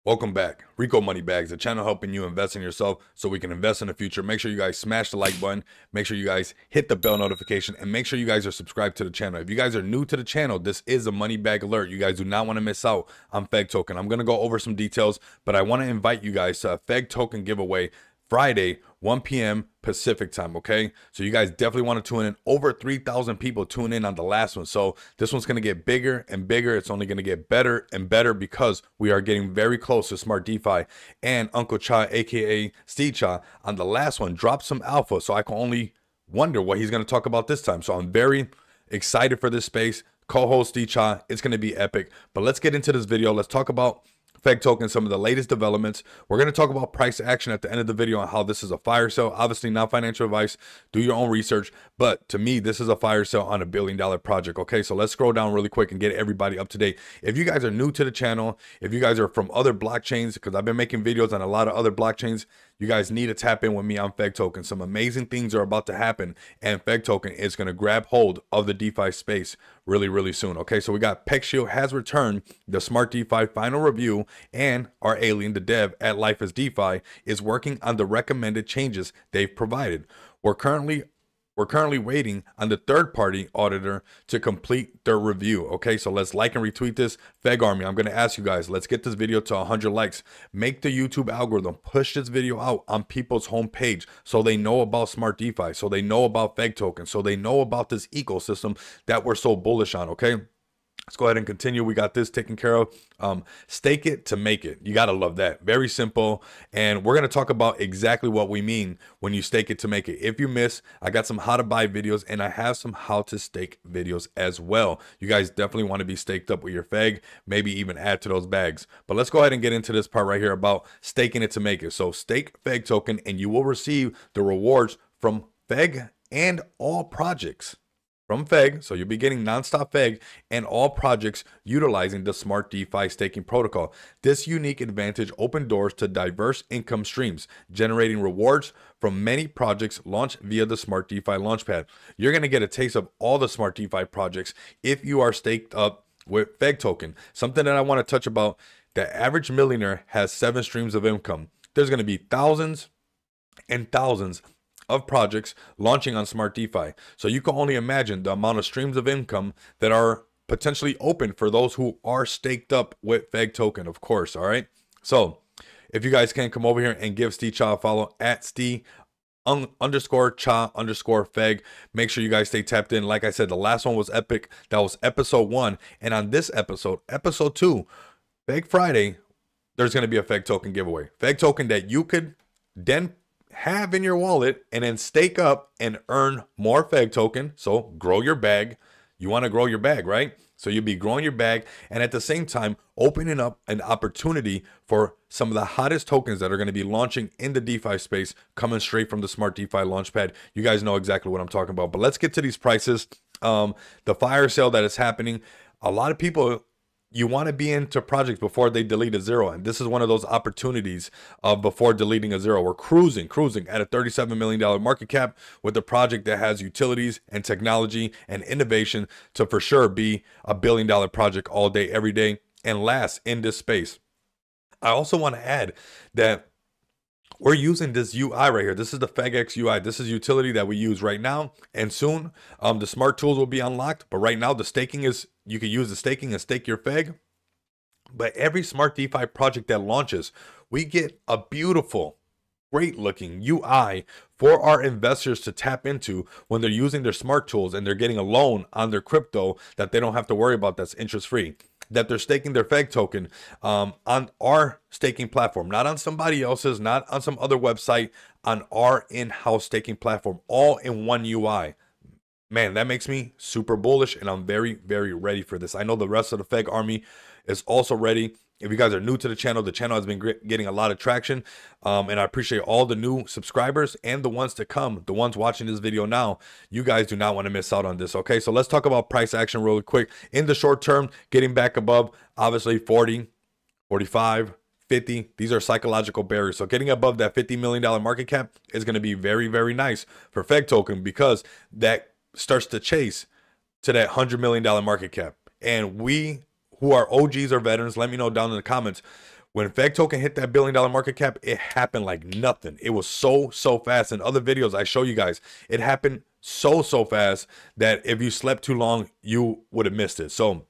Welcome back. Rico Money Bags, a channel helping you invest in yourself so we can invest in the future. Make sure you guys smash the like button. Make sure you guys hit the bell notification and make sure you guys are subscribed to the channel. If you guys are new to the channel, this is a money bag alert. You guys do not want to miss out on FEG token. I'm going to go over some details, but I want to invite you guys to a FEG token giveaway Friday, 1 p.m. Pacific time, okay? So you guys definitely want to tune in. Over 3,000 people tune in on the last one. So this one's going to get bigger and bigger. It's only going to get better and better because we are getting very close to SmartDefi. And Uncle Cha, aka Steve Cha, on the last one dropped some alpha. So I can only wonder what he's going to talk about this time. So I'm very excited for this space. Co-host Steve Cha, it's going to be epic. But let's get into this video. Let's talk about FEG token, some of the latest developments. We're going to talk about price action at the end of the video on how this is a fire sale. Obviously not financial advice. Do your own research. But to me, this is a fire sale on $1 billion project. Okay, so let's scroll down really quick and get everybody up to date. If you guys are new to the channel, if you guys are from other blockchains, because I've been making videos on a lot of other blockchains, you guys need to tap in with me on FEG token. Some amazing things are about to happen, and FEG token is going to grab hold of the DeFi space really soon. Okay, so we got PegShield has returned the SmartDefi final review, and our alien, the dev at Life is DeFi, is working on the recommended changes they've provided. We're currently waiting on the third-party auditor to complete their review. Okay, so let's like and retweet this. FEG Army, I'm going to ask you guys, let's get this video to 100 likes. Make the YouTube algorithm push this video out on people's homepage so they know about SmartDefi, so they know about FEG token, so they know about this ecosystem that we're so bullish on. Okay, let's go ahead and continue. We got this taken care of. Stake it to make it. You got to love that. Very simple. And we're going to talk about exactly what we mean when you stake it to make it. If you miss, I got some how to buy videos and I have some how to stake videos as well. You guys definitely want to be staked up with your FEG, maybe even add to those bags. But let's go ahead and get into this part right here about staking it to make it. So stake FEG token and you will receive the rewards from FEG and all projects. From FEG, so you'll be getting nonstop FEG and all projects utilizing the SmartDefi staking protocol. This unique advantage opened doors to diverse income streams, generating rewards from many projects launched via the SmartDefi launchpad. You're going to get a taste of all the SmartDefi projects if you are staked up with FEG token. Something that I want to touch about, the average millionaire has 7 streams of income. There's going to be thousands and thousands of projects launching on SmartDefi. So you can only imagine the amount of streams of income that are potentially open for those who are staked up with FEG token, of course. All right. So if you guys can come over here and give Steve Cha a follow at Steve _Cha _ FEG. Make sure you guys stay tapped in. Like I said, the last one was epic. That was episode 1. And on this episode, episode 2, FEG Friday, there's going to be a FEG token giveaway. FEG token that you could then have in your wallet and then stake up and earn more FEG token. So grow your bag. You want to grow your bag, right? So you'll be growing your bag and at the same time opening up an opportunity for some of the hottest tokens that are going to be launching in the DeFi space, coming straight from the SmartDefi launchpad. You guys know exactly what I'm talking about. But let's get to these prices. The fire sale that is happening. A lot of people, you want to be into projects before they delete a zero. And this is one of those opportunities of before deleting a zero. We're cruising at a $37 million market cap with a project that has utilities and technology and innovation to for sure be a $1 billion project all day, every day, and last in this space. I also want to add that we're using this UI right here. This is the FEGX UI. This is utility that we use right now. And soon the smart tools will be unlocked. But right now the staking is, you can use the staking and stake your FEG. But every SmartDefi project that launches, we get a beautiful, great looking UI for our investors to tap into when they're using their smart tools and they're getting a loan on their crypto that they don't have to worry about, that's interest free. That they're staking their FEG token on our staking platform, not on somebody else's, not on some other website, on our in-house staking platform, all in one UI. Man, that makes me super bullish and I'm very ready for this. I know the rest of the FEG army is also ready. If you guys are new to the channel has been getting a lot of traction. And I appreciate all the new subscribers and the ones to come, the ones watching this video now. You guys do not want to miss out on this. Okay, so let's talk about price action really quick. In the short term, getting back above, obviously 40, 45, 50. These are psychological barriers. So getting above that $50 million market cap is going to be very nice for FEG token because that starts to chase to that $100 million market cap. And we who are OGs or veterans, let me know down in the comments. When Feg token hit that $1 billion market cap, it happened like nothing. It was so fast. In other videos I show you guys, it happened so fast that if you slept too long, you would have missed it. So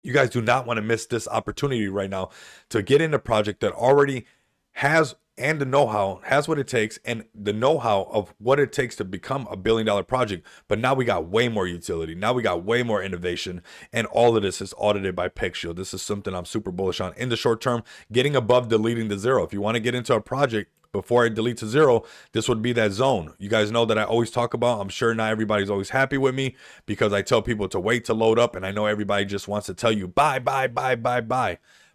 you guys do not want to miss this opportunity right now to get in a project that already has, and the know-how, has what it takes, and the know-how of what it takes to become a $1 billion project. But now we got way more utility. Now we got way more innovation, and all of this is audited by PegShield. This is something I'm super bullish on in the short term, getting above deleting to zero. If you want to get into a project before I delete to zero, this would be that zone. You guys know that I always talk about, I'm sure not everybody's always happy with me because I tell people to wait to load up, and I know everybody just wants to tell you buy. But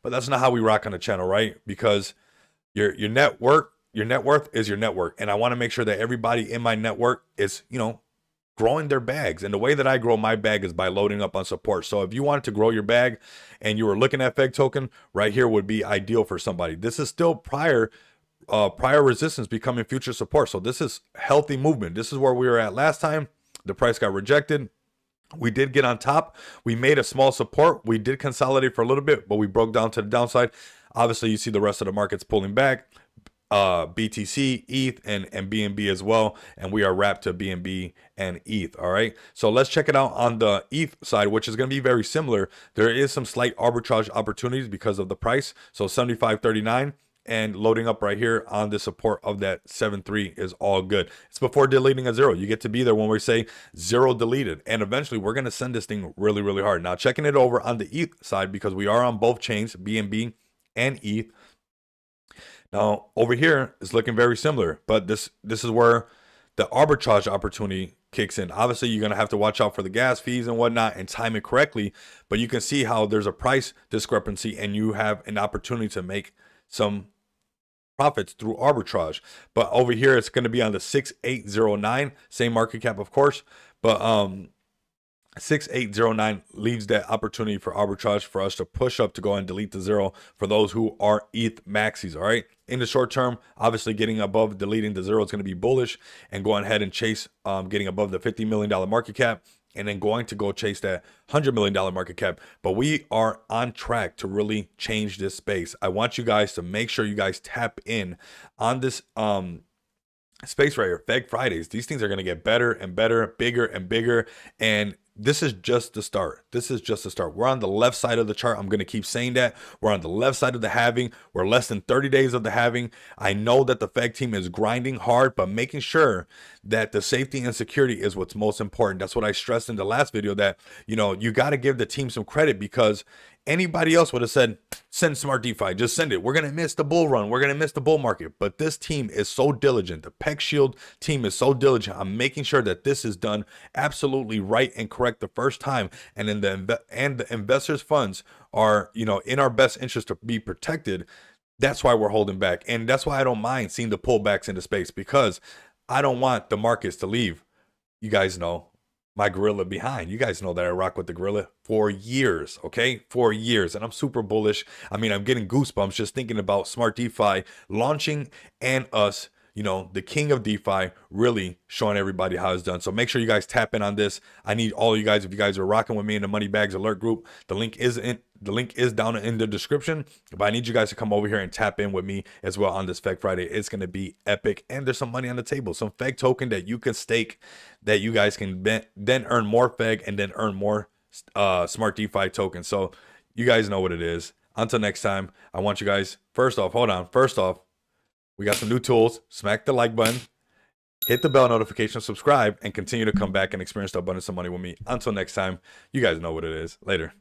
that's not how we rock on the channel, right? Because your net worth is your network, and I want to make sure that everybody in my network is, you know, growing their bags. And the way that I grow my bag is by loading up on support. So if you wanted to grow your bag and you were looking at Feg token, right here would be ideal for somebody. This is still prior resistance becoming future support. So this is healthy movement. This is where we were at last time. The price got rejected. We did get on top. We made a small support. We did consolidate for a little bit, but we broke down to the downside. Obviously, you see the rest of the markets pulling back. BTC, ETH, and BNB as well. And we are wrapped to BNB and ETH. All right. So let's check it out on the ETH side, which is going to be very similar. There is some slight arbitrage opportunities because of the price. So 75.39. And loading up right here on the support of that 7.3 is all good. It's before deleting a zero. You get to be there when we say zero deleted. And eventually we're going to send this thing really hard. Now checking it over on the ETH side, because we are on both chains, BNB and ETH. Now over here is looking very similar, but this is where the arbitrage opportunity kicks in. Obviously, you're going to have to watch out for the gas fees and whatnot and time it correctly. But you can see how there's a price discrepancy and you have an opportunity to make some profits through arbitrage. But over here it's going to be on the 6809, same market cap of course, but 6809 leaves that opportunity for arbitrage for us to push up to go and delete to zero for those who are ETH maxis. All right, in the short term, obviously getting above deleting to zero is going to be bullish, and going ahead and chase getting above the $50 million market cap, and then going to go chase that $100 million market cap. But we are on track to really change this space. I want you guys to make sure you guys tap in on this space right here, Feg Fridays. These things are going to get better and better, bigger and bigger, and this is just the start. This is just the start. We're on the left side of the chart. I'm going to keep saying that. We're on the left side of the halving. We're less than 30 days of the halving. I know that the Feg team is grinding hard, but making sure that the safety and security is what's most important. That's what I stressed in the last video, that, you know, you got to give the team some credit, because anybody else would have said, send SmartDefi, just send it. We're going to miss the bull run. We're going to miss the bull market. But this team is so diligent. The PegShield team is so diligent. I'm making sure that this is done absolutely right and correct the first time. And in the investors' funds are, you know, in our best interest to be protected. That's why we're holding back. And that's why I don't mind seeing the pullbacks into space, because I don't want the markets to leave, you guys know, my gorilla behind. You guys know that I rock with the gorilla for years, okay? For years. And I'm super bullish. I mean, I'm getting goosebumps just thinking about SmartDefi launching and us, you know, the king of DeFi, really showing everybody how it's done. So make sure you guys tap in on this. I need all you guys, if you guys are rocking with me in the Money Bags Alert group, the link is down in the description. But I need you guys to come over here and tap in with me as well on this Feg Friday. It's going to be epic. And there's some money on the table, some Feg token that you can stake, that you guys can then earn more Feg and then earn more SmartDefi tokens. So you guys know what it is. Until next time, I want you guys, first off, we got some new tools. Smack the like button, hit the bell notification, subscribe, and continue to come back and experience the abundance of money with me. Until next time, you guys know what it is. Later.